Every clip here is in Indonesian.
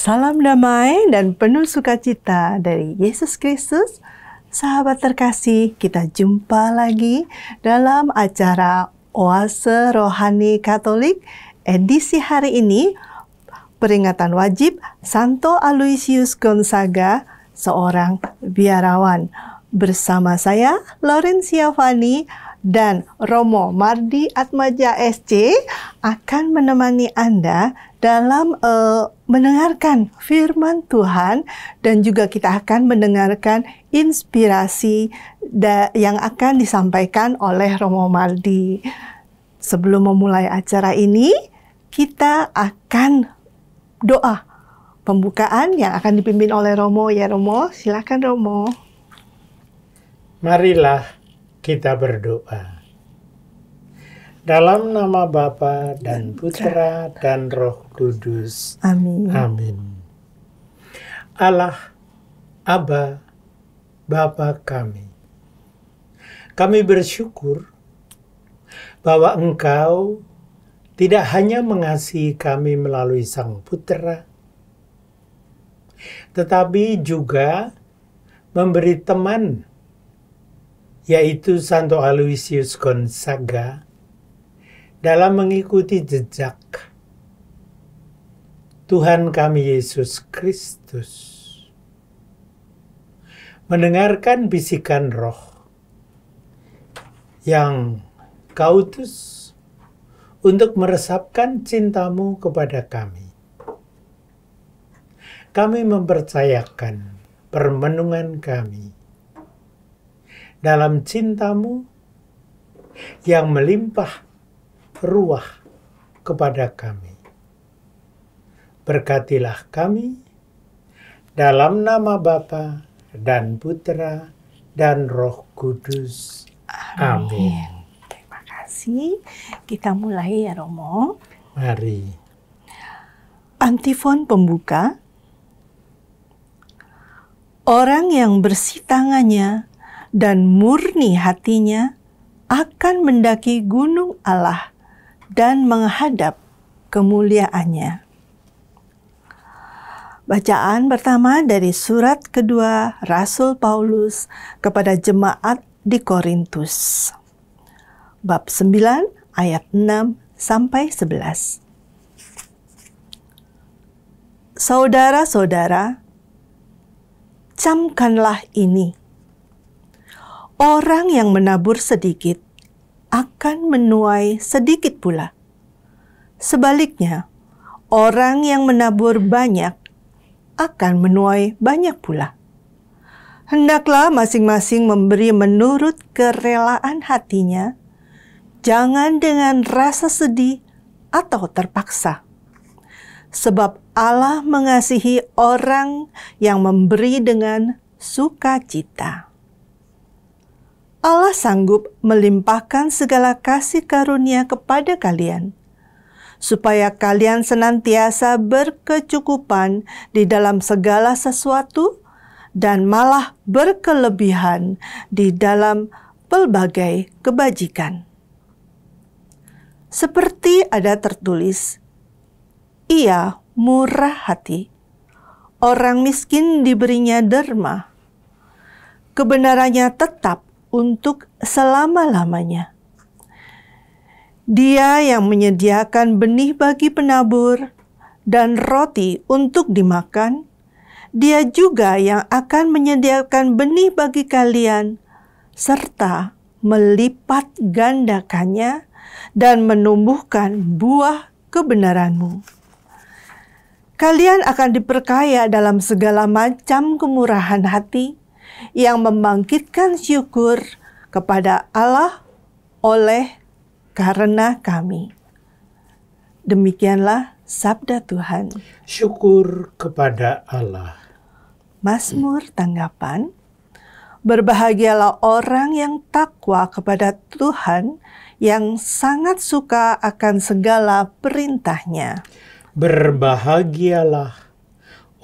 Salam damai dan penuh sukacita dari Yesus Kristus. Sahabat terkasih, kita jumpa lagi dalam acara Oase Rohani Katolik edisi hari ini, peringatan wajib Santo Aloysius Gonzaga, seorang biarawan. Bersama saya, Laurencia Fani, dan Romo Mardi Atmaja SC akan menemani Anda dalam mendengarkan firman Tuhan, dan juga kita akan mendengarkan inspirasi yang akan disampaikan oleh Romo Mardi. Sebelum memulai acara ini, kita akan doa pembukaan yang akan dipimpin oleh Romo. Ya Romo, silakan Romo. Marilah kita berdoa. Dalam nama Bapa dan Putra dan Roh Kudus. Amin. Amin. Allah, Aba, Bapa kami bersyukur bahwa Engkau tidak hanya mengasihi kami melalui Sang Putra, tetapi juga memberi teman, yaitu Santo Aloysius Gonzaga, dalam mengikuti jejak Tuhan kami Yesus Kristus. Mendengarkan bisikan Roh yang Kau utus untuk meresapkan cinta-Mu kepada kami. Kami mempercayakan permenungan kami dalam cinta-Mu yang melimpah ruah kepada kami. Berkatilah kami dalam nama Bapa dan Putra dan Roh Kudus. Amin. Terima kasih. Kita mulai ya Romo. Mari. Antifon pembuka. Orang yang bersih tangannya dan murni hatinya akan mendaki gunung Allah dan menghadap kemuliaannya. Bacaan pertama dari surat kedua Rasul Paulus kepada jemaat di Korintus. Bab 9 ayat 6 sampai 11. Saudara-saudara, camkanlah ini. Orang yang menabur sedikit akan menuai sedikit pula. Sebaliknya, orang yang menabur banyak akan menuai banyak pula. Hendaklah masing-masing memberi menurut kerelaan hatinya, jangan dengan rasa sedih atau terpaksa. Sebab Allah mengasihi orang yang memberi dengan sukacita. Allah sanggup melimpahkan segala kasih karunia kepada kalian, supaya kalian senantiasa berkecukupan di dalam segala sesuatu dan malah berkelebihan di dalam pelbagai kebajikan. Seperti ada tertulis, Ia murah hati, orang miskin diberinya derma, kebenarannya tetap untuk selama-lamanya. Dia yang menyediakan benih bagi penabur dan roti untuk dimakan, Dia juga yang akan menyediakan benih bagi kalian, serta melipat gandakannya dan menumbuhkan buah kebenaranmu. Kalian akan diperkaya dalam segala macam kemurahan hati, yang membangkitkan syukur kepada Allah oleh karena kami. Demikianlah sabda Tuhan. Syukur kepada Allah. Mazmur tanggapan. Berbahagialah orang yang takwa kepada Tuhan, yang sangat suka akan segala perintah-Nya. Berbahagialah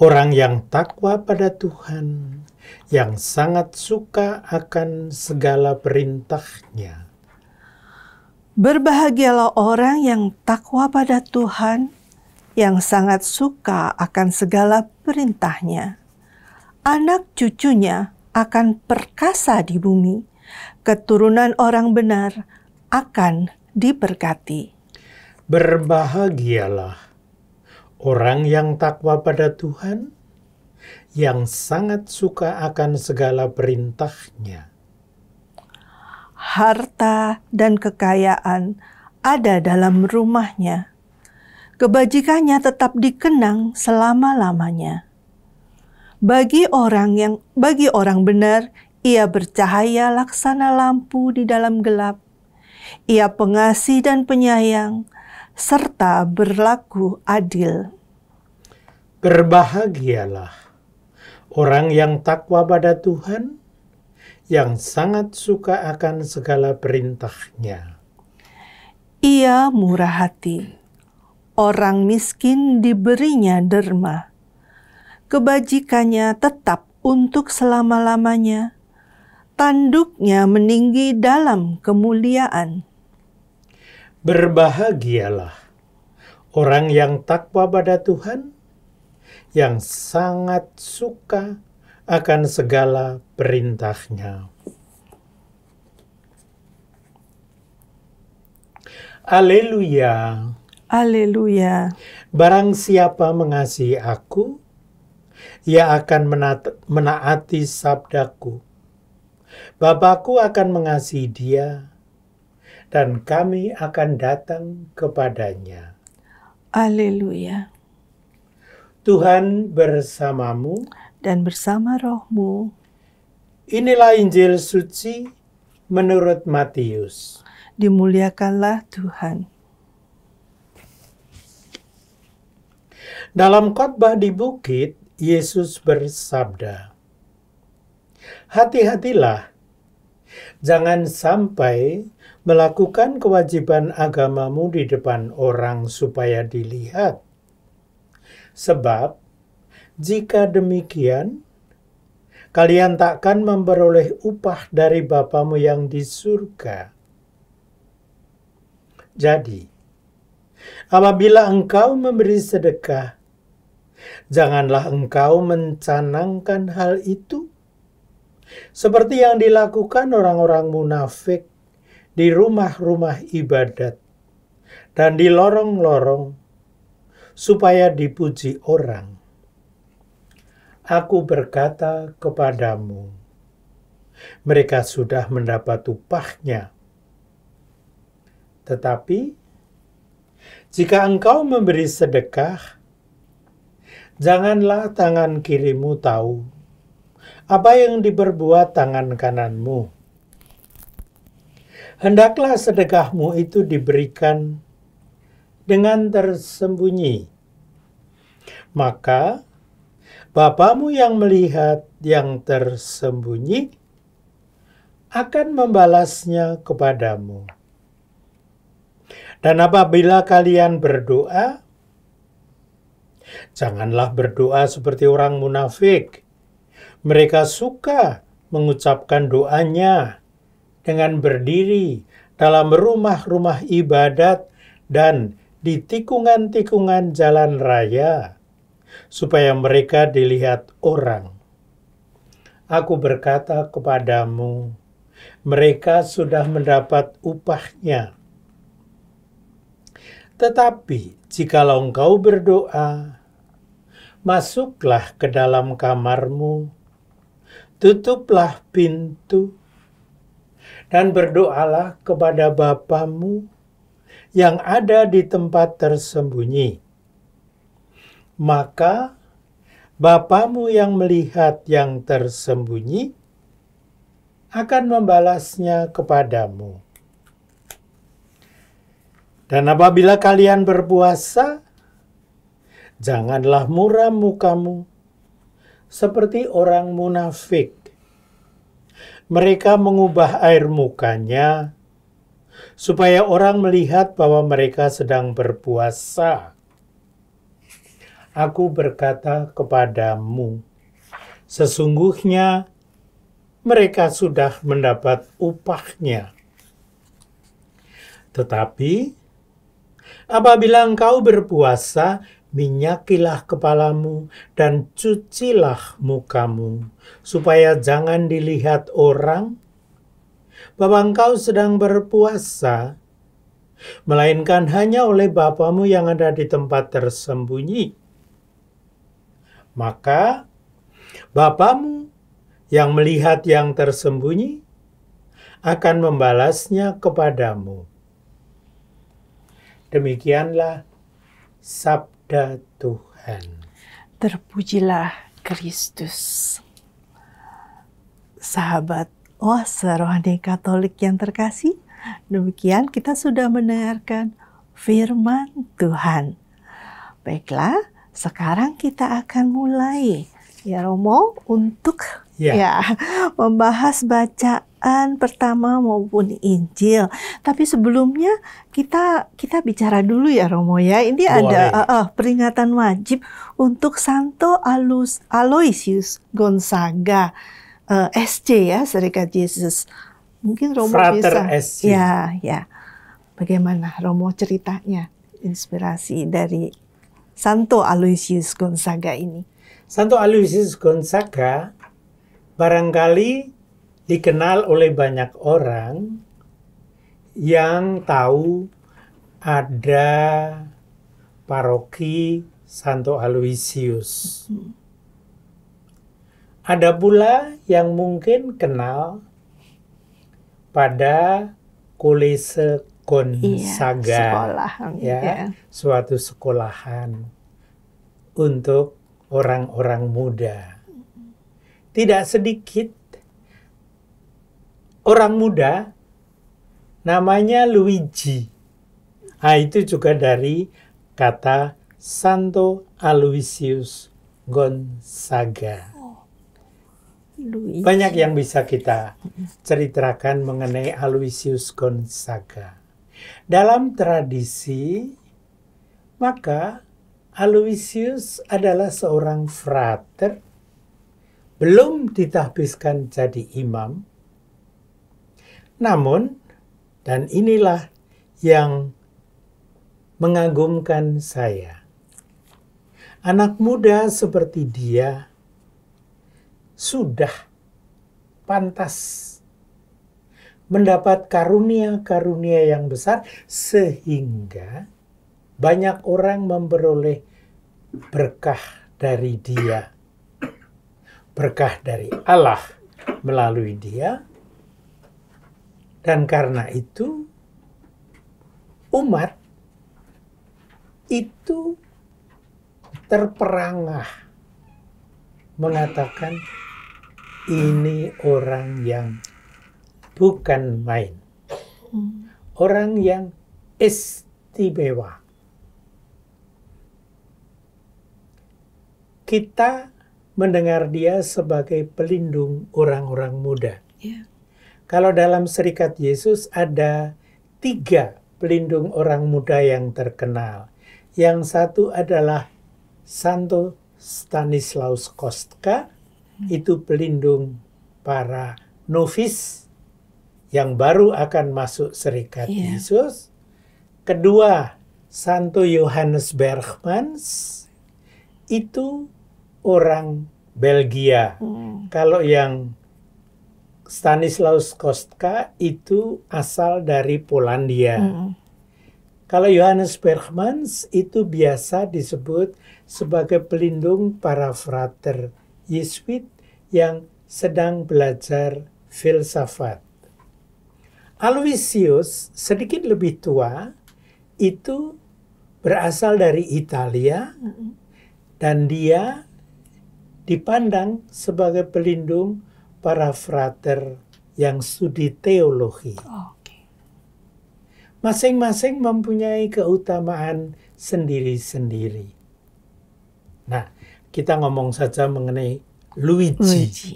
orang yang takwa pada Tuhan, yang sangat suka akan segala perintah-Nya. Berbahagialah orang yang takwa pada Tuhan, yang sangat suka akan segala perintahnya. Anak cucunya akan perkasa di bumi, keturunan orang benar akan diberkati. Berbahagialah orang yang takwa pada Tuhan, yang sangat suka akan segala perintahnya. Harta dan kekayaan ada dalam rumahnya. Kebajikannya tetap dikenang selama-lamanya. Bagi orang benar, ia bercahaya laksana lampu di dalam gelap. Ia pengasih dan penyayang, serta berlaku adil. Berbahagialah orang yang takwa pada Tuhan, yang sangat suka akan segala perintahnya. Ia murah hati, orang miskin diberinya derma. Kebajikannya tetap untuk selama-lamanya, tanduknya meninggi dalam kemuliaan. Berbahagialah orang yang takwa pada Tuhan, yang sangat suka akan segala perintahnya. Haleluya. Haleluya. Barang siapa mengasihi aku, ia akan menaati sabdaku. Bapakku akan mengasihi dia, dan kami akan datang kepadanya. Haleluya. Tuhan bersamamu, Dan bersama rohmu. Inilah Injil suci menurut Matius. Dimuliakanlah Tuhan. Dalam khotbah di bukit, Yesus bersabda, "Hati-hatilah, jangan sampai melakukan kewajiban agamamu di depan orang supaya dilihat. Sebab, jika demikian, kalian takkan memperoleh upah dari Bapamu yang di surga. Jadi, apabila engkau memberi sedekah, janganlah engkau mencanangkan hal itu, seperti yang dilakukan orang-orang munafik di rumah-rumah ibadat dan di lorong-lorong, supaya dipuji orang. Aku berkata kepadamu, mereka sudah mendapat upahnya. Tetapi, jika engkau memberi sedekah, janganlah tangan kirimu tahu apa yang diperbuat tangan kananmu. Hendaklah sedekahmu itu diberikan dengan tersembunyi. Maka Bapamu yang melihat yang tersembunyi akan membalasnya kepadamu. Dan apabila kalian berdoa, janganlah berdoa seperti orang munafik. Mereka suka mengucapkan doanya dengan berdiri dalam rumah-rumah ibadat dan di tikungan-tikungan jalan raya, supaya mereka dilihat orang. Aku berkata kepadamu, mereka sudah mendapat upahnya. Tetapi jikalau engkau berdoa, masuklah ke dalam kamarmu, tutuplah pintu, dan berdoalah kepada Bapamu yang ada di tempat tersembunyi. Maka Bapamu yang melihat yang tersembunyi akan membalasnya kepadamu. Dan apabila kalian berpuasa, janganlah muram mukamu seperti orang munafik. Mereka mengubah air mukanya supaya orang melihat bahwa mereka sedang berpuasa. Aku berkata kepadamu, sesungguhnya mereka sudah mendapat upahnya. Tetapi apabila engkau berpuasa, minyakilah kepalamu dan cucilah mukamu, supaya jangan dilihat orang bahwa engkau sedang berpuasa, melainkan hanya oleh Bapamu yang ada di tempat tersembunyi. Maka Bapamu yang melihat yang tersembunyi akan membalasnya kepadamu. Demikianlah sabda Tuhan. Terpujilah Kristus. Sahabat Oase Rohani Katolik yang terkasih, demikian kita sudah mendengarkan firman Tuhan. Baiklah, sekarang kita akan mulai ya Romo untuk membahas bacaan pertama maupun Injil. Tapi sebelumnya kita bicara dulu ya Romo ya. Ini boleh. Ada peringatan wajib untuk Santo Aloysius Gonzaga, SC ya, Serikat Yesus. Mungkin Romo Frater bisa. SC. Ya. Bagaimana Romo ceritanya, inspirasi dari Santo Aloysius Gonzaga ini? Santo Aloysius Gonzaga barangkali dikenal oleh banyak orang yang tahu ada paroki Santo Aloysius. Ada pula yang mungkin kenal pada Kolese Gonzaga, suatu sekolahan untuk orang-orang muda. Tidak sedikit orang muda namanya Luigi. Itu juga dari kata Santo Aloysius Gonzaga. Banyak yang bisa kita ceritakan mengenai Aloysius Gonzaga. Dalam tradisi, maka Aloysius adalah seorang frater, belum ditahbiskan jadi imam. Namun, dan inilah yang mengagumkan saya, anak muda seperti dia sudah pantas mendapat karunia-karunia yang besar sehingga banyak orang memperoleh berkah dari dia. Berkah dari Allah melalui dia. Dan karena itu umat itu terperangah mengatakan ini orang yang bukan main. Orang yang istimewa. Kita mendengar dia sebagai pelindung orang-orang muda. Kalau dalam Serikat Yesus ada 3 pelindung orang muda yang terkenal. Yang satu adalah Santo Stanislaus Kostka, itu pelindung para novis yang baru akan masuk Serikat Yesus. Kedua, Santo Johannes Bergmans, itu orang Belgia. Kalau yang Stanislaus Kostka itu asal dari Polandia. Kalau Johannes Bergmans itu biasa disebut sebagai pelindung para frater Yesuit yang sedang belajar filsafat. Aloysius sedikit lebih tua, itu berasal dari Italia, dan dia dipandang sebagai pelindung para frater yang studi teologi. Masing-masing mempunyai keutamaan sendiri-sendiri. Nah, kita ngomong saja mengenai Luigi.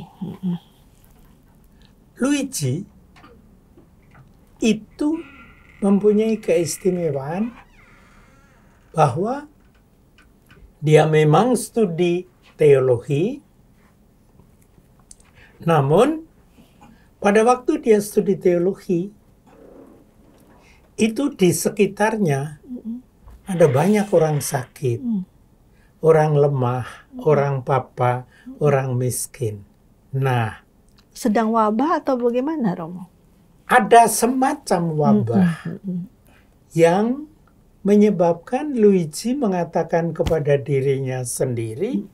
Luigi itu mempunyai keistimewaan bahwa dia memang studi teologi, namun pada waktu dia studi teologi, itu di sekitarnya ada banyak orang sakit. orang lemah, orang papa, orang miskin. Nah, Sedang wabah atau bagaimana, Romo? ada semacam wabah yang menyebabkan Luigi mengatakan kepada dirinya sendiri,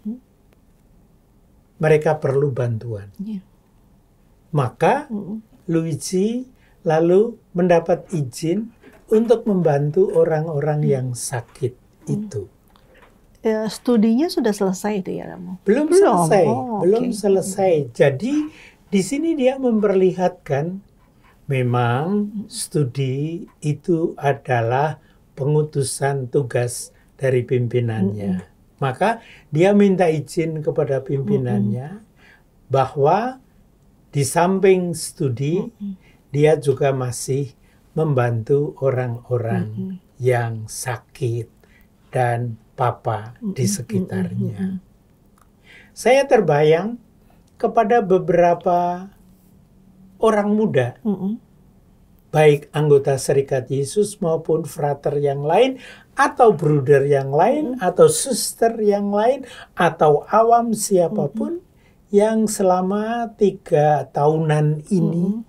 mereka perlu bantuan. Ya. Maka Luigi lalu mendapat izin untuk membantu orang-orang yang sakit itu. Studinya sudah selesai itu ya, Romo? Belum selesai. Jadi di sini dia memperlihatkan memang studi itu adalah pengutusan tugas dari pimpinannya. Maka dia minta izin kepada pimpinannya bahwa di samping studi dia juga masih membantu orang-orang yang sakit dan papa di sekitarnya. Saya terbayang kepada beberapa orang muda, baik anggota Serikat Yesus maupun frater yang lain, atau bruder yang lain, atau suster yang lain, atau awam siapapun yang selama 3 tahunan ini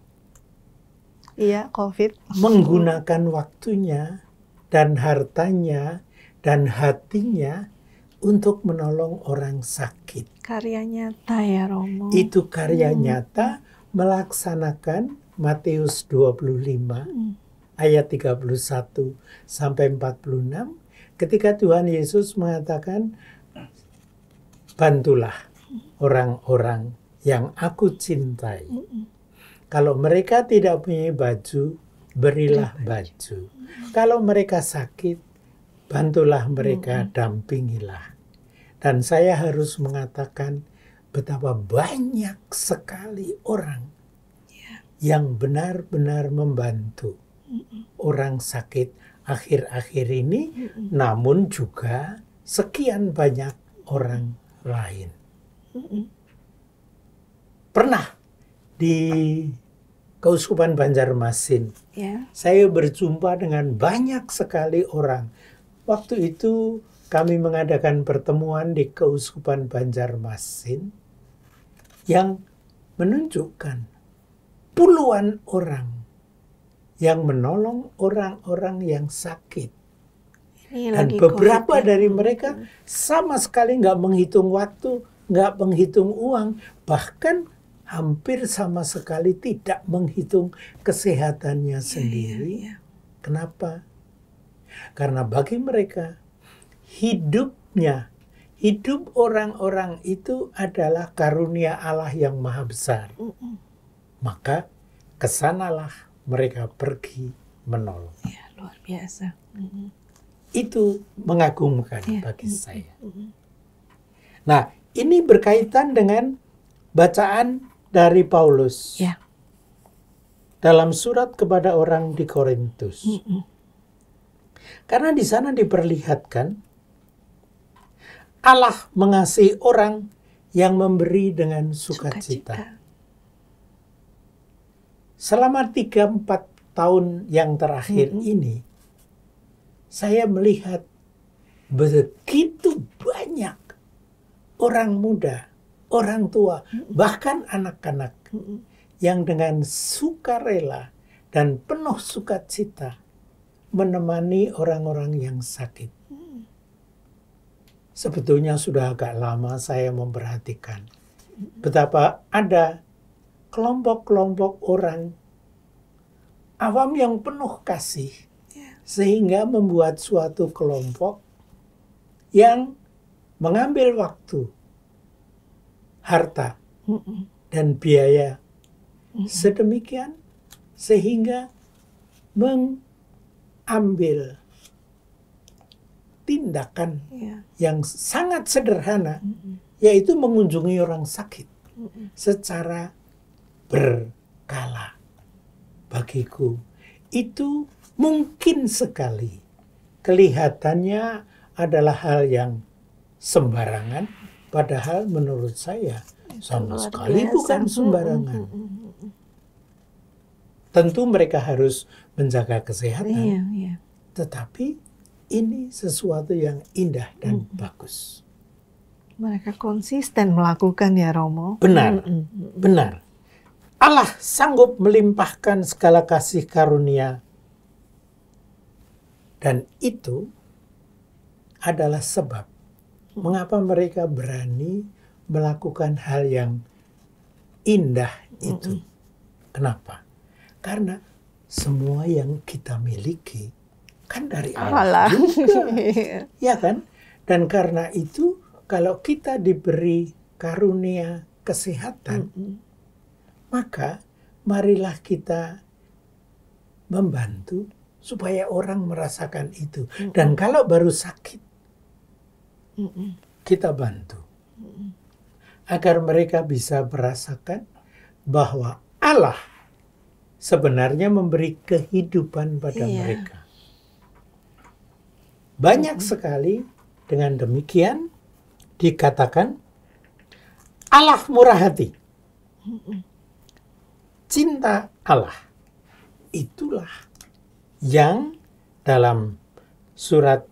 COVID menggunakan waktunya dan hartanya dan hatinya untuk menolong orang sakit. Karya nyata ya, Romo. Itu karya nyata melaksanakan Matius 25 ayat 31 sampai 46 ketika Tuhan Yesus mengatakan, bantulah orang-orang yang aku cintai. Kalau mereka tidak punya baju, berilah baju. Kalau mereka sakit, bantulah mereka, dampingilah. Dan saya harus mengatakan betapa banyak sekali orang yang benar-benar membantu orang sakit akhir-akhir ini, namun juga sekian banyak orang lain. Pernah di Keuskupan Banjarmasin, saya berjumpa dengan banyak sekali orang. Waktu itu kami mengadakan pertemuan di Keuskupan Banjarmasin yang menunjukkan puluhan orang yang menolong orang-orang yang sakit. Dan beberapa dari mereka sama sekali nggak menghitung waktu, nggak menghitung uang, bahkan hampir sama sekali tidak menghitung kesehatannya sendiri. Kenapa? Karena bagi mereka, hidup orang-orang itu adalah karunia Allah yang maha besar. Maka kesanalah mereka pergi menolong. Ya, luar biasa. Itu mengagumkan bagi saya. Nah, ini berkaitan dengan bacaan dari Paulus dalam surat kepada orang di Korintus. Karena di sana diperlihatkan Allah mengasihi orang yang memberi dengan sukacita. Selama 3-4 tahun yang terakhir ini, saya melihat begitu banyak orang muda, orang tua, bahkan anak-anak yang dengan sukarela dan penuh sukacita menemani orang-orang yang sakit. Sebetulnya sudah agak lama saya memperhatikan betapa ada kelompok-kelompok orang awam yang penuh kasih, sehingga membuat suatu kelompok yang mengambil waktu, harta, dan biaya sedemikian sehingga mengambil tindakan yang sangat sederhana, yaitu mengunjungi orang sakit secara berkala. Bagiku itu mungkin sekali kelihatannya adalah hal yang sembarangan, padahal menurut saya sama sekali bukan sembarangan. Tentu mereka harus menjaga kesehatan, tetapi ini sesuatu yang indah dan bagus. Mereka konsisten melakukan ya Romo. Benar, benar. Allah sanggup melimpahkan segala kasih karunia. Dan itu adalah sebab mengapa mereka berani melakukan hal yang indah itu. Kenapa? Karena semua yang kita miliki kan dari Allah juga. Ya kan? Dan karena itu kalau kita diberi karunia kesehatan, maka marilah kita membantu supaya orang merasakan itu. Dan kalau baru sakit, kita bantu. Agar mereka bisa merasakan bahwa Allah sebenarnya memberi kehidupan pada mereka. Banyak sekali dengan demikian dikatakan Allah murah hati. Cinta Allah. Itulah yang dalam surat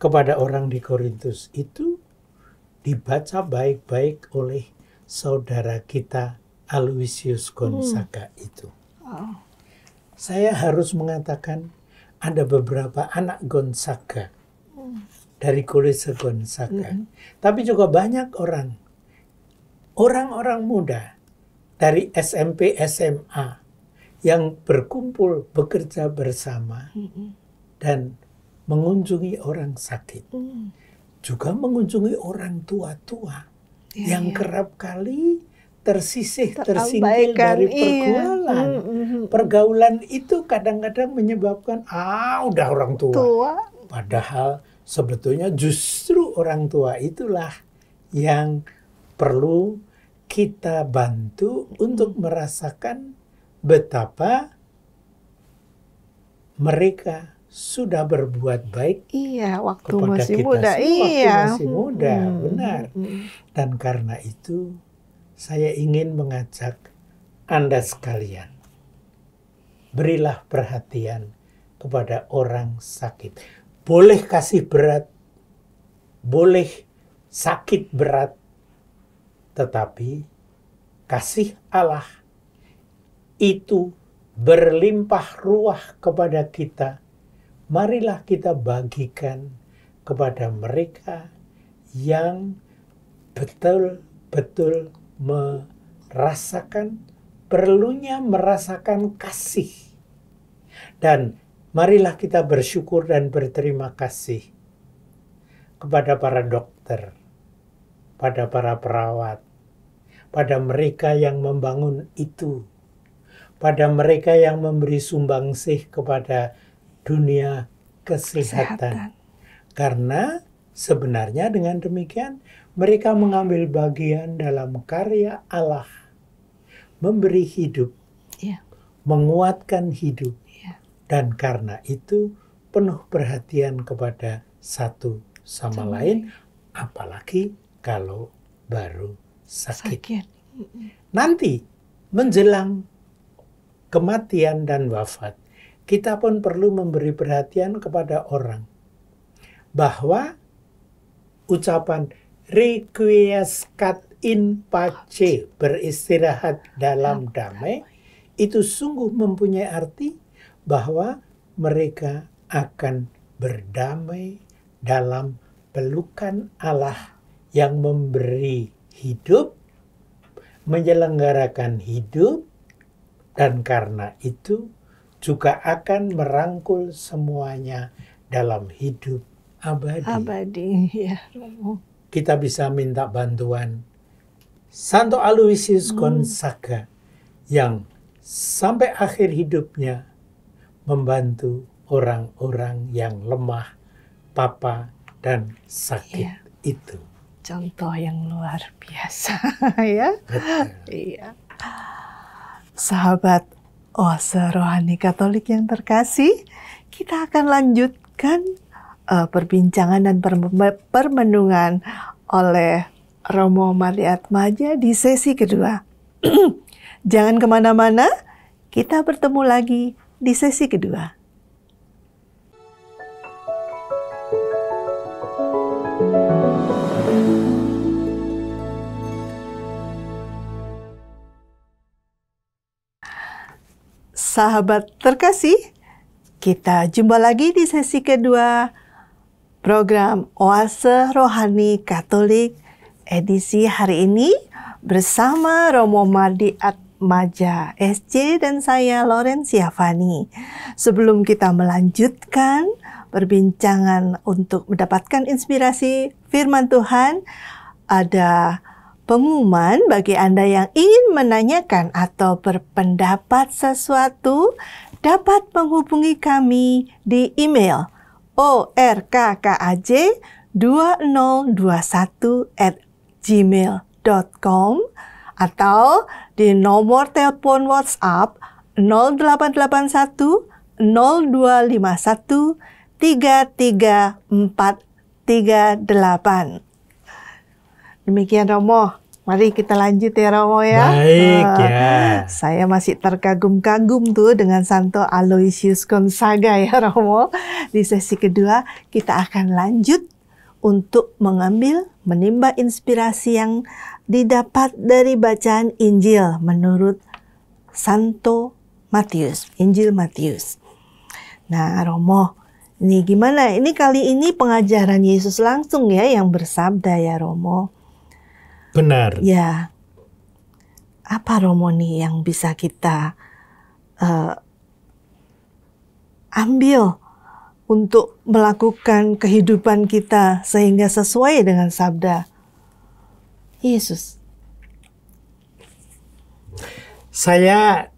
kepada orang di Korintus itu dibaca baik-baik oleh saudara kita Aloysius Gonzaga itu. Saya harus mengatakan ada beberapa anak Gonzaga dari Kolese Gonzaga. Tapi juga banyak orang-orang muda dari SMP, SMA yang berkumpul, bekerja bersama dan mengunjungi orang sakit. Juga mengunjungi orang tua-tua yang kerap kali tersingkir dari pergaulan. Pergaulan itu kadang-kadang menyebabkan, udah orang tua. Padahal sebetulnya justru orang tua itulah yang perlu kita bantu untuk merasakan betapa mereka sudah berbuat baik waktu kepada masih kita muda. waktu masih muda, benar. Dan karena itu saya ingin mengajak Anda sekalian, berilah perhatian kepada orang sakit. Boleh kasih berat, boleh sakit berat, tetapi kasih Allah itu berlimpah ruah kepada kita. Marilah kita bagikan kepada mereka yang betul-betul perlunya merasakan kasih. Dan marilah kita bersyukur dan berterima kasih kepada para dokter, pada para perawat, pada mereka yang membangun itu, pada mereka yang memberi sumbangsih kepada dunia kesehatan. Karena sebenarnya dengan demikian mereka mengambil bagian dalam karya Allah, memberi hidup, menguatkan hidup, dan karena itu penuh perhatian kepada satu sama lain, apalagi kalau baru sakit. Nanti menjelang kematian dan wafat, kita pun perlu memberi perhatian kepada orang bahwa ucapan requiescat in pace, beristirahat dalam damai, itu sungguh mempunyai arti bahwa mereka akan berdamai dalam pelukan Allah yang memberi hidup, menyelenggarakan hidup, dan karena itu juga akan merangkul semuanya dalam hidup abadi. Kita bisa minta bantuan Santo Aloysius Gonzaga yang sampai akhir hidupnya membantu orang-orang yang lemah, papa, dan sakit itu. Contoh yang luar biasa ya. Iya. Sahabat Oase Rohani Katolik yang terkasih, kita akan lanjutkan perbincangan dan permenungan oleh Romo Marliatmaja di sesi kedua. Jangan kemana-mana, kita bertemu lagi di sesi kedua. Sahabat terkasih, kita jumpa lagi di sesi kedua program Oase Rohani Katolik edisi hari ini bersama Romo Mardi Atmaja SC dan saya Laurencia Fani. Sebelum kita melanjutkan perbincangan untuk mendapatkan inspirasi firman Tuhan, ada pengumuman bagi Anda yang ingin menanyakan atau berpendapat sesuatu, dapat menghubungi kami di email orkkaj2021@gmail.com atau di nomor telepon WhatsApp 0881 0251 33438. Demikian Romo, mari kita lanjut ya Romo ya. Baik ya. Saya masih terkagum-kagum tuh dengan Santo Aloysius Gonzaga ya Romo. Di sesi kedua kita akan lanjut untuk menimba inspirasi yang didapat dari bacaan Injil menurut Santo Matius, Injil Matius. Nah Romo, ini gimana? Ini kali ini pengajaran Yesus langsung ya yang bersabda ya Romo. Benar. Ya, apa Romo nih yang bisa kita ambil untuk melakukan kehidupan kita sehingga sesuai dengan sabda Yesus? Saya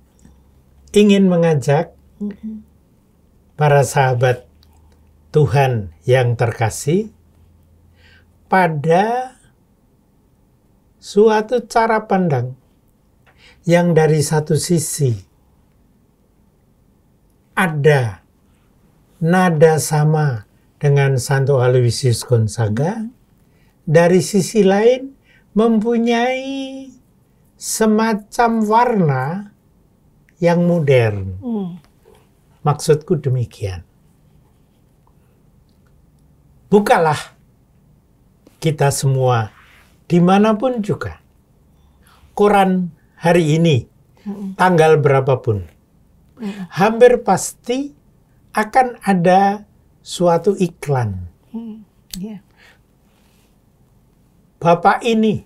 ingin mengajak para sahabat Tuhan yang terkasih pada suatu cara pandang yang dari satu sisi ada nada sama dengan Santo Aloysius Gonzaga, dari sisi lain mempunyai semacam warna yang modern. Maksudku demikian. Bukalah kita semua dimanapun juga koran hari ini, tanggal berapapun, hampir pasti akan ada suatu iklan. Bapak ini,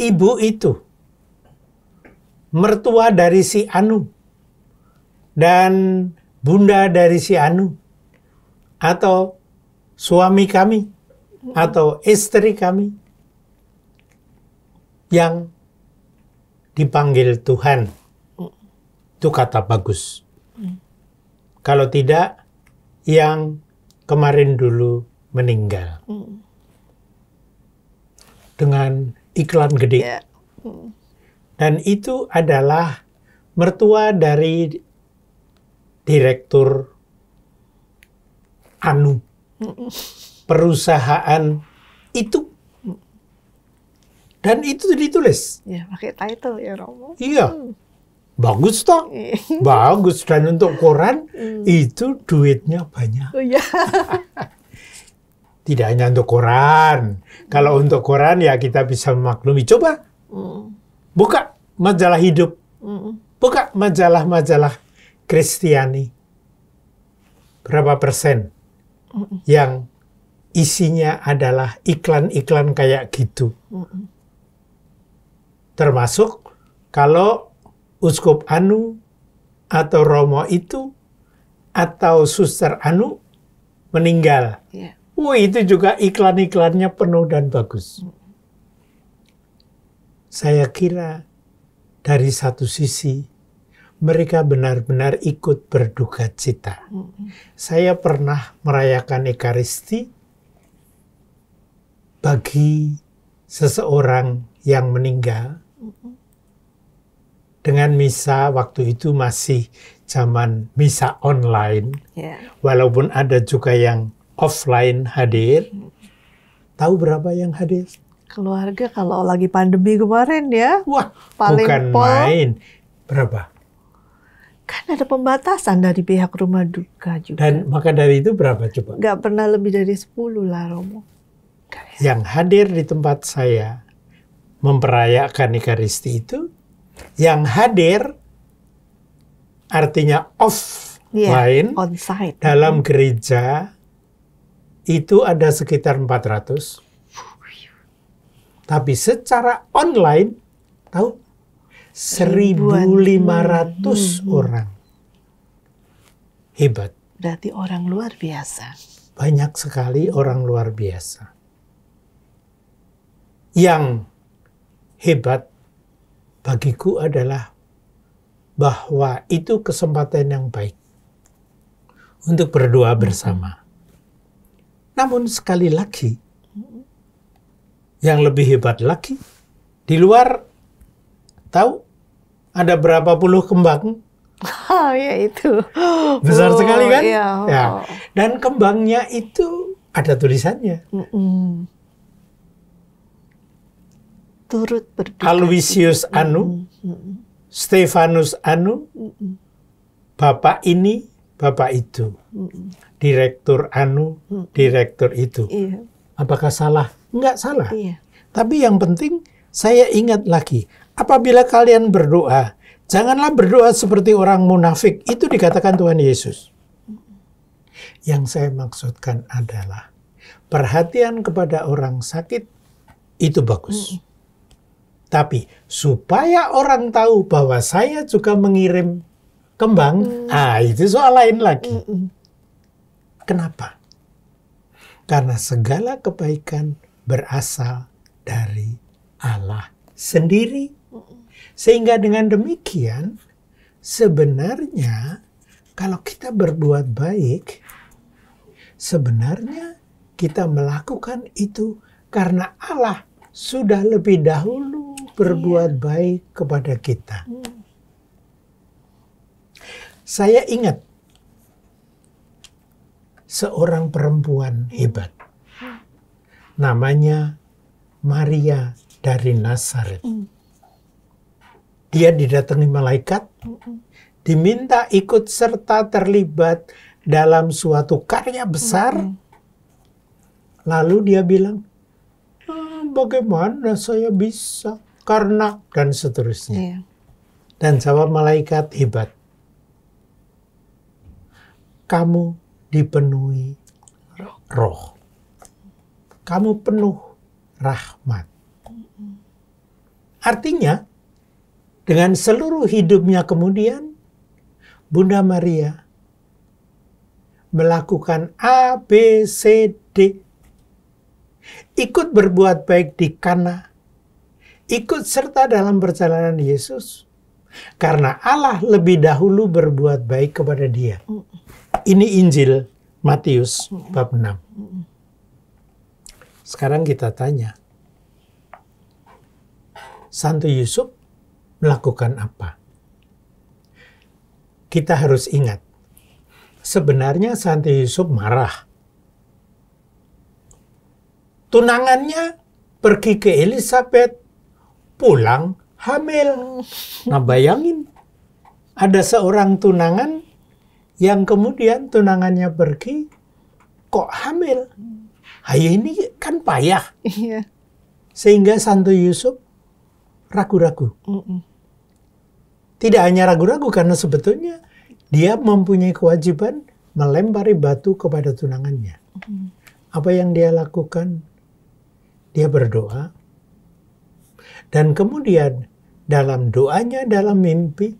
ibu itu, mertua dari si Anu, dan bunda dari si Anu, atau suami kami, atau istri kami, yang dipanggil Tuhan. Itu kata bagus. Kalau tidak, yang kemarin dulu meninggal. Dengan iklan gede. Dan itu adalah mertua dari direktur Anu. Perusahaan itu. Dan itu ditulis. Ya, pakai title ya Romo. Iya. Bagus toh. Bagus. Dan untuk koran itu duitnya banyak. Oh iya. Tidak hanya untuk koran. Kalau untuk koran ya kita bisa memaklumi. Coba buka majalah hidup. Buka majalah-majalah Kristiani. Berapa persen yang isinya adalah iklan-iklan kayak gitu. Termasuk kalau Uskup Anu atau Romo itu atau Suster Anu meninggal. Itu juga iklan-iklannya penuh dan bagus. Saya kira dari satu sisi mereka benar-benar ikut berduka cita. Saya pernah merayakan Ekaristi bagi seseorang yang meninggal. Dengan misa waktu itu masih zaman misa online. Walaupun ada juga yang offline hadir. Tahu berapa yang hadir? Keluarga kalau lagi pandemi kemarin ya. Wah, paling bukan main. Berapa? Kan ada pembatasan dari pihak rumah duka juga. Dan maka dari itu berapa coba? Nggak pernah lebih dari 10 lah Romo. Yang hadir di tempat saya memperayakan Ekaristi itu, yang hadir artinya offline, on-site. dalam gereja itu ada sekitar 400. Tapi secara online, tahu? 1.500 orang. Hebat. Berarti orang luar biasa. Banyak sekali orang luar biasa. Yang hebat bagiku adalah bahwa itu kesempatan yang baik untuk berdoa bersama. Namun sekali lagi, yang lebih hebat lagi, di luar tahu ada berapa puluh kembang? Oh ya itu. Besar sekali kan? Iya. Ya. Dan kembangnya itu ada tulisannya. Turut berduka. Aloysius Anu, Stefanus Anu, Bapak ini, Bapak itu. Direktur Anu, direktur itu. Iya. Apakah salah? Enggak salah. Iya. Tapi yang penting saya ingat lagi, apabila kalian berdoa, janganlah berdoa seperti orang munafik. Itu dikatakan Tuhan Yesus. Yang saya maksudkan adalah perhatian kepada orang sakit itu bagus. Tapi supaya orang tahu bahwa saya juga mengirim kembang, itu soal lain lagi. Kenapa? Karena segala kebaikan berasal dari Allah sendiri. Sehingga dengan demikian, sebenarnya kalau kita berbuat baik, sebenarnya kita melakukan itu karena Allah sudah lebih dahulu berbuat baik kepada kita. Saya ingat seorang perempuan hebat. Namanya Maria dari Nazaret. Dia didatangi malaikat, diminta ikut serta terlibat dalam suatu karya besar. Lalu dia bilang, bagaimana saya bisa? Karena, dan seterusnya. Iya. Dan jawab malaikat, hebat. Kamu dipenuhi roh. Kamu penuh rahmat. Artinya, dengan seluruh hidupnya kemudian, Bunda Maria melakukan A, B, C, D. Ikut berbuat baik di Kana. Ikut serta dalam perjalanan Yesus. Karena Allah lebih dahulu berbuat baik kepada dia. Ini Injil Matius bab 6. Sekarang kita tanya. Santo Yusuf melakukan apa? Kita harus ingat. Sebenarnya Santo Yusuf marah. Tunangannya pergi ke Elizabeth, pulang hamil. Nah bayangin, ada seorang tunangan yang kemudian tunangannya pergi, kok hamil? Ini kan payah. Iya. Sehingga Santo Yusuf ragu-ragu. Tidak hanya ragu-ragu karena sebetulnya dia mempunyai kewajiban melempari batu kepada tunangannya. Apa yang dia lakukan? Dia berdoa. Dan kemudian dalam doanya, dalam mimpi,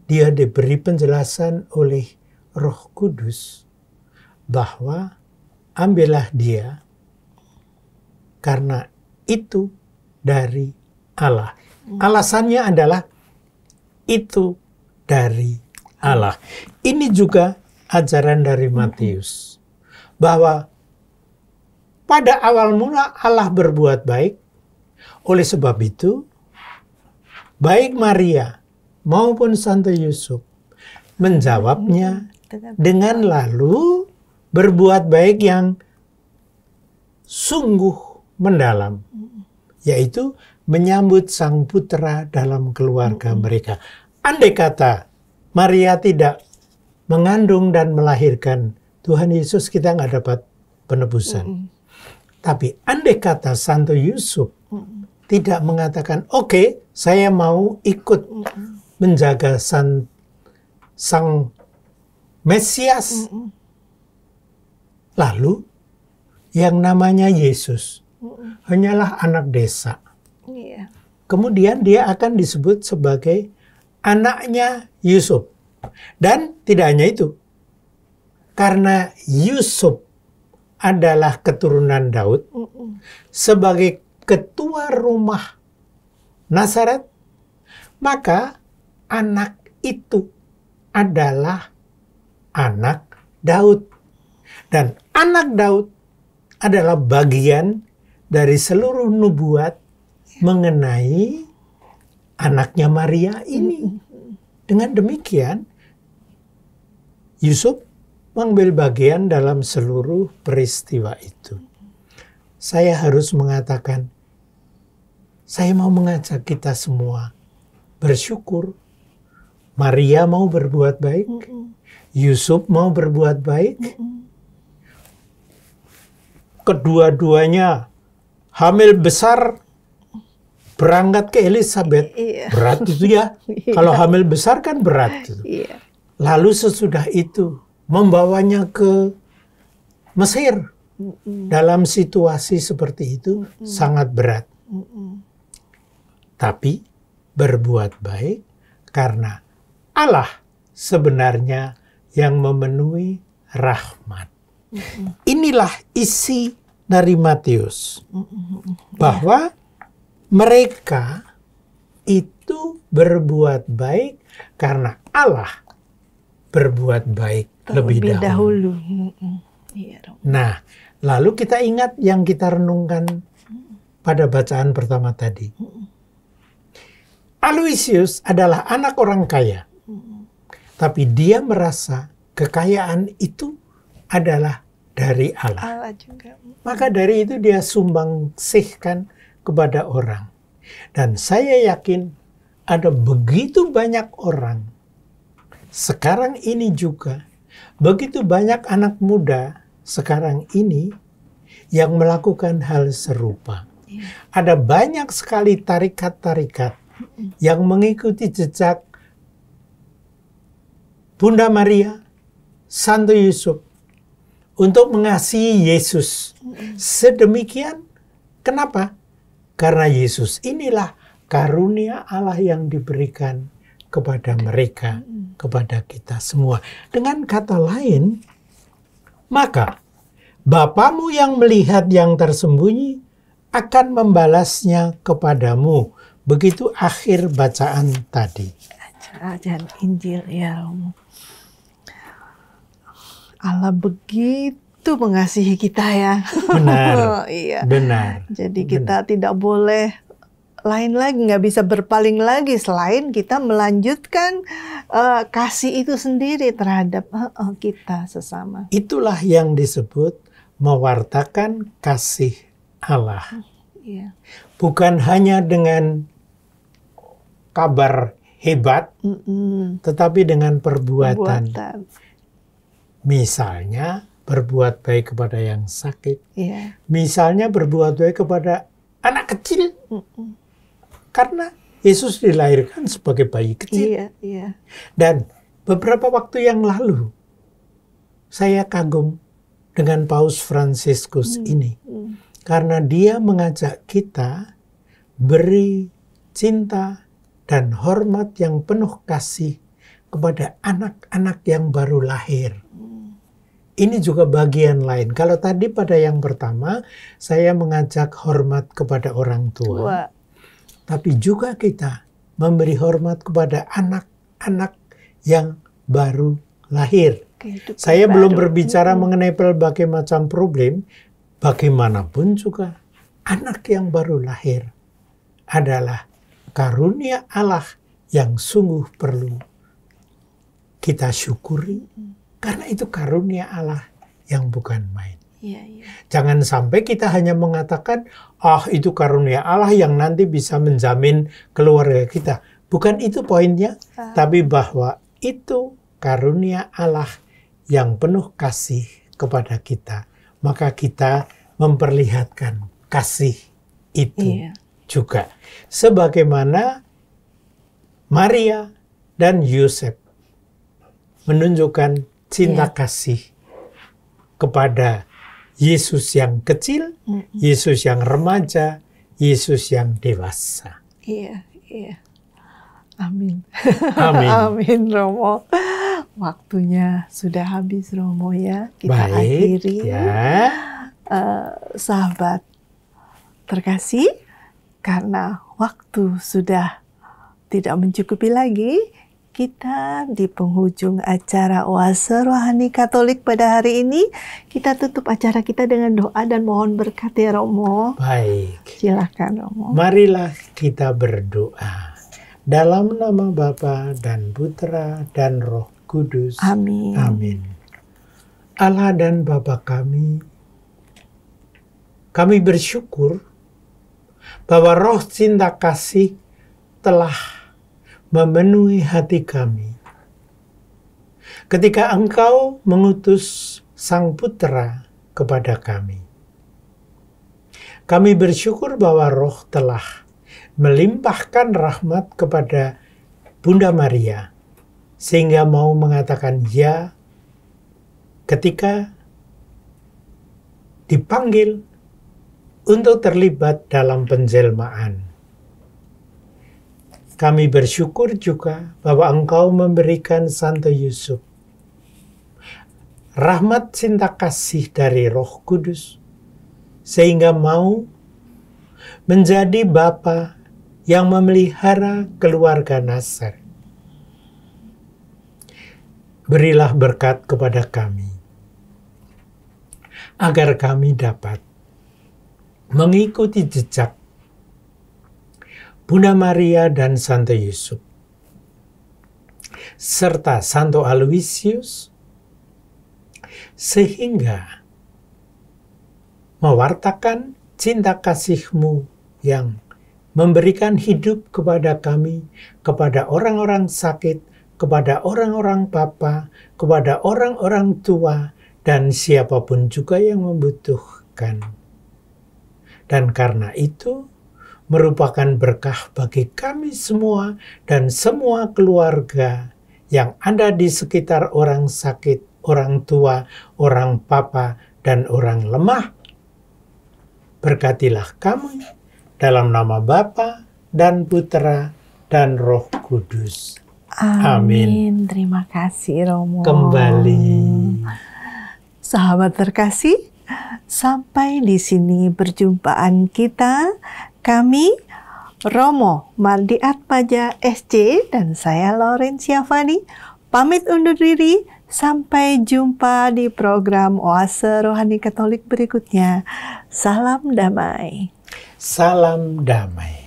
dia diberi penjelasan oleh Roh Kudus bahwa ambillah dia karena itu dari Allah. Alasannya adalah itu dari Allah. Ini juga ajaran dari Matius. Bahwa pada awal mula Allah berbuat baik. Oleh sebab itu, baik Maria maupun Santo Yusuf menjawabnya dengan lalu berbuat baik yang sungguh mendalam. Yaitu menyambut sang putra dalam keluarga mereka. Andai kata Maria tidak mengandung dan melahirkan Tuhan Yesus, kita nggak dapat penebusan. Tapi andai kata Santo Yusuf tidak mengatakan, oke, saya mau ikut menjaga sang Mesias. Lalu yang namanya Yesus hanyalah anak desa. Iya. Kemudian dia akan disebut sebagai anaknya Yusuf. Dan tidak hanya itu. Karena Yusuf adalah keturunan Daud, sebagai ketua rumah Nazaret, maka anak itu adalah anak Daud. Dan anak Daud adalah bagian dari seluruh nubuat mengenai anaknya Maria ini. Dengan demikian, Yusuf mengambil bagian dalam seluruh peristiwa itu. Saya harus mengatakan, saya mau mengajak kita semua bersyukur. Maria mau berbuat baik, Yusuf mau berbuat baik. Kedua-duanya hamil besar, berangkat ke Elizabeth. Berat itu ya. Kalau hamil besar kan berat. Lalu sesudah itu membawanya ke Mesir. Dalam situasi seperti itu sangat berat. Tapi berbuat baik karena Allah sebenarnya yang memenuhi rahmat. Inilah isi dari Matius. Bahwa mereka itu berbuat baik karena Allah berbuat baik lebih dahulu. Nah, lalu kita ingat yang kita renungkan pada bacaan pertama tadi. Aloysius adalah anak orang kaya. Tapi dia merasa kekayaan itu adalah dari Allah. Maka dari itu dia sumbangsihkan kepada orang. Dan saya yakin ada begitu banyak orang sekarang ini juga, begitu banyak anak muda sekarang ini yang melakukan hal serupa. Ada banyak sekali tarikat-tarikat yang mengikuti jejak Bunda Maria, Santo Yusuf untuk mengasihi Yesus. Sedemikian, kenapa? Karena Yesus inilah karunia Allah yang diberikan kepada mereka, kepada kita semua. Dengan kata lain, maka Bapamu yang melihat yang tersembunyi akan membalasnya kepadamu. Begitu akhir bacaan tadi. Ajaran Injil ya Romo. Allah begitu mengasihi kita ya. Benar. Iya. Benar. Jadi kita tidak boleh lain lagi, nggak bisa berpaling lagi selain kita melanjutkan kasih itu sendiri terhadap kita sesama. Itulah yang disebut mewartakan kasih Allah. Iya. Bukan hanya dengan kabar hebat, tetapi dengan perbuatan. Misalnya berbuat baik kepada yang sakit. Misalnya berbuat baik kepada anak kecil. Karena Yesus dilahirkan sebagai bayi kecil. Dan beberapa waktu yang lalu, saya kagum dengan Paus Fransiskus ini. Karena dia mengajak kita beri cinta dan hormat yang penuh kasih kepada anak-anak yang baru lahir. Ini juga bagian lain. Kalau tadi pada yang pertama, saya mengajak hormat kepada orang tua. Tapi juga kita memberi hormat kepada anak-anak yang baru lahir. Saya belum berbicara mengenai berbagai macam problem. Bagaimanapun juga, anak yang baru lahir adalah karunia Allah yang sungguh perlu kita syukuri. Karena itu karunia Allah yang bukan main. Jangan sampai kita hanya mengatakan, itu karunia Allah yang nanti bisa menjamin keluarga kita. Bukan itu poinnya, tapi bahwa itu karunia Allah yang penuh kasih kepada kita. Maka kita memperlihatkan kasih itu juga. Sebagaimana Maria dan Yusuf menunjukkan cinta kasih kepada Yesus yang kecil, Yesus yang remaja, Yesus yang dewasa. Iya, iya. Amin. Amin. Amin, Romo. Waktunya sudah habis, Romo ya. Kita Baik, akhiri. ya. Sahabat terkasih, karena waktu sudah tidak mencukupi lagi, kita di penghujung acara Oase Rohani Katolik pada hari ini, kita tutup acara kita dengan doa dan mohon berkat ya Romo. Baik. Silakan Romo. Marilah kita berdoa. Dalam nama Bapa dan Putra dan Roh Kudus. Amin. Amin. Allah dan Bapa kami bersyukur bahwa roh cinta kasih telah memenuhi hati kami. Ketika Engkau mengutus Sang Putra kepada kami. Kami bersyukur bahwa roh telah melimpahkan rahmat kepada Bunda Maria, sehingga mau mengatakan ya ketika dipanggil untuk terlibat dalam penjelmaan. Kami bersyukur juga bahwa Engkau memberikan Santo Yusuf rahmat cinta kasih dari Roh Kudus, sehingga mau menjadi Bapa yang memelihara keluarga Nasr. Berilah berkat kepada kami, agar kami dapat mengikuti jejak Bunda Maria dan Santo Yusuf, serta Santo Aloysius, sehingga mewartakan cinta kasih-Mu yang memberikan hidup kepada kami, kepada orang-orang sakit, kepada orang-orang papa, kepada orang-orang tua, dan siapapun juga yang membutuhkan. Dan karena itu, merupakan berkah bagi kami semua dan semua keluarga yang ada di sekitar orang sakit, orang tua, orang papa, dan orang lemah. Berkatilah kami dalam nama Bapa dan Putra dan Roh Kudus. Amin. Terima kasih Romo. Kembali. Sahabat terkasih, sampai di sini perjumpaan kita. Kami Romo Mardiatmaja SC dan saya Laurencia Fani pamit undur diri. Sampai jumpa di program Oase Rohani Katolik berikutnya. Salam damai. Salam damai.